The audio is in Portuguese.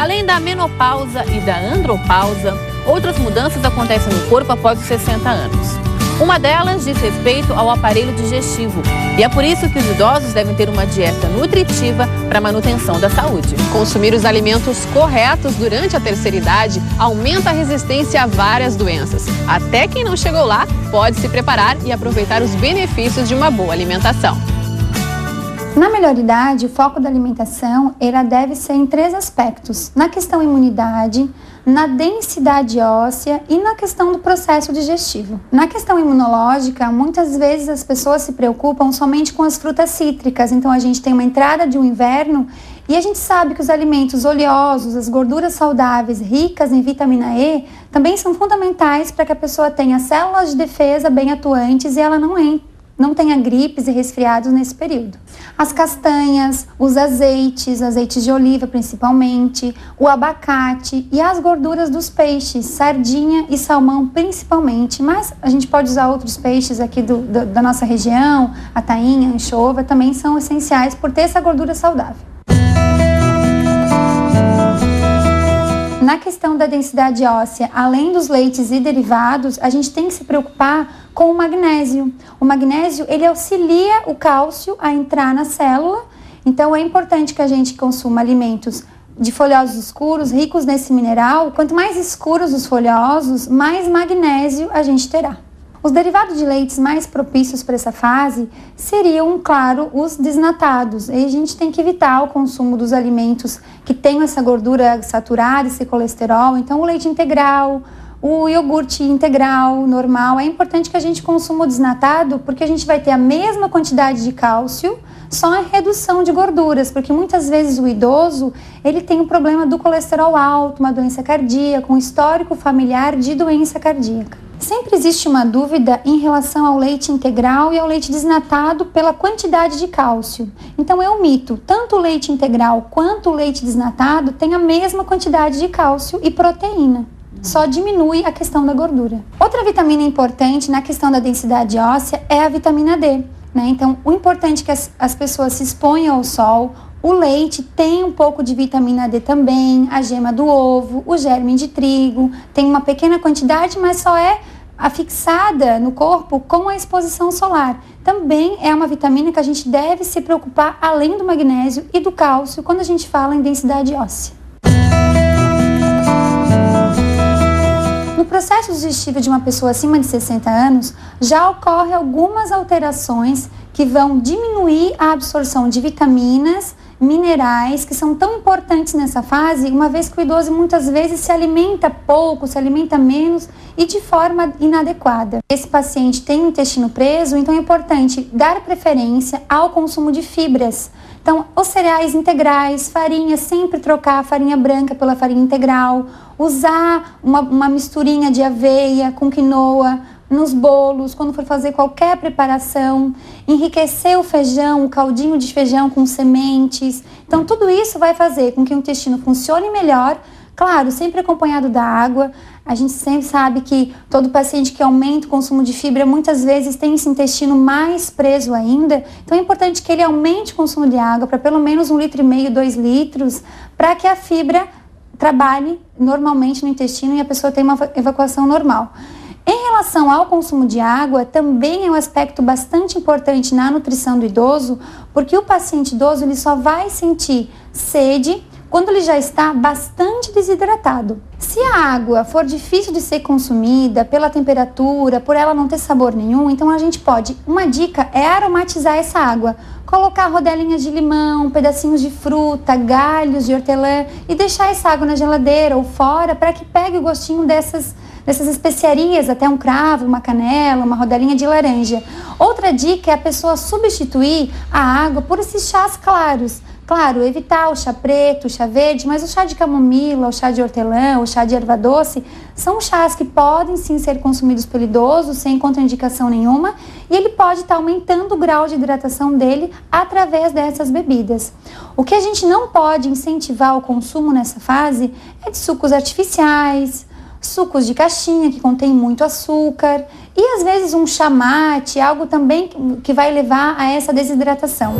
Além da menopausa e da andropausa, outras mudanças acontecem no corpo após os 60 anos. Uma delas diz respeito ao aparelho digestivo. E é por isso que os idosos devem ter uma dieta nutritiva para a manutenção da saúde. Consumir os alimentos corretos durante a terceira idade aumenta a resistência a várias doenças. Até quem não chegou lá pode se preparar e aproveitar os benefícios de uma boa alimentação. Na melhor idade, o foco da alimentação deve ser em 3 aspectos: na questão imunidade, na densidade óssea e na questão do processo digestivo. Na questão imunológica, muitas vezes as pessoas se preocupam somente com as frutas cítricas, então a gente tem uma entrada de um inverno e a gente sabe que os alimentos oleosos, as gorduras saudáveis ricas em vitamina E também são fundamentais para que a pessoa tenha células de defesa bem atuantes e ela não tenha gripes e resfriados nesse período. As castanhas, os azeites de oliva principalmente, o abacate e as gorduras dos peixes, sardinha e salmão principalmente, mas a gente pode usar outros peixes aqui da nossa região, a tainha, a anchova, também são essenciais por ter essa gordura saudável. Na questão da densidade óssea, além dos leites e derivados, a gente tem que se preocupar com o magnésio. O magnésio, ele auxilia o cálcio a entrar na célula, então é importante que a gente consuma alimentos de folhosos escuros, ricos nesse mineral. Quanto mais escuros os folhosos, mais magnésio a gente terá. Os derivados de leites mais propícios para essa fase seriam, claro, os desnatados. E a gente tem que evitar o consumo dos alimentos que tenham essa gordura saturada, esse colesterol. Então, o leite integral, o iogurte integral, normal. É importante que a gente consuma o desnatado, porque a gente vai ter a mesma quantidade de cálcio, só a redução de gorduras, porque muitas vezes o idoso, ele tem um problema do colesterol alto, uma doença cardíaca, um histórico familiar de doença cardíaca. Sempre existe uma dúvida em relação ao leite integral e ao leite desnatado pela quantidade de cálcio. Então é um mito, tanto o leite integral quanto o leite desnatado tem a mesma quantidade de cálcio e proteína. Só diminui a questão da gordura. Outra vitamina importante na questão da densidade óssea é a vitamina D, né? Então o importante é que as pessoas se exponham ao sol. O leite tem um pouco de vitamina D também, a gema do ovo, o germe de trigo, tem uma pequena quantidade, mas só é afixada no corpo com a exposição solar. Também é uma vitamina que a gente deve se preocupar além do magnésio e do cálcio quando a gente fala em densidade óssea. No processo digestivo de uma pessoa acima de 60 anos, já ocorrem algumas alterações que vão diminuir a absorção de vitaminas, minerais, que são tão importantes nessa fase, uma vez que o idoso muitas vezes se alimenta pouco, se alimenta menos e de forma inadequada. Esse paciente tem o intestino preso, então é importante dar preferência ao consumo de fibras. Então, os cereais integrais, farinha, sempre trocar a farinha branca pela farinha integral, usar uma misturinha de aveia com quinoa nos bolos, quando for fazer qualquer preparação, enriquecer o feijão, o caldinho de feijão com sementes. Então, tudo isso vai fazer com que o intestino funcione melhor, claro, sempre acompanhado da água. A gente sempre sabe que todo paciente que aumenta o consumo de fibra, muitas vezes tem esse intestino mais preso ainda. Então, é importante que ele aumente o consumo de água para pelo menos 1,5 litro, 2 litros, para que a fibra trabalhe normalmente no intestino e a pessoa tenha uma evacuação normal. Em relação ao consumo de água, também é um aspecto bastante importante na nutrição do idoso, porque o paciente idoso ele só vai sentir sede quando ele já está bastante desidratado. Se a água for difícil de ser consumida pela temperatura, por ela não ter sabor nenhum, então a gente pode, uma dica é aromatizar essa água, colocar rodelinhas de limão, pedacinhos de fruta, galhos de hortelã e deixar essa água na geladeira ou fora para que pegue o gostinho dessas especiarias, até um cravo, uma canela, uma rodelinha de laranja. Outra dica é a pessoa substituir a água por esses chás claros. Claro, evitar o chá preto, o chá verde, mas o chá de camomila, o chá de hortelã, o chá de erva doce, são chás que podem sim ser consumidos pelo idoso sem contraindicação nenhuma e ele pode estar aumentando o grau de hidratação dele através dessas bebidas. O que a gente não pode incentivar o consumo nessa fase é de sucos artificiais, sucos de caixinha que contém muito açúcar e às vezes um chá mate, algo também que vai levar a essa desidratação.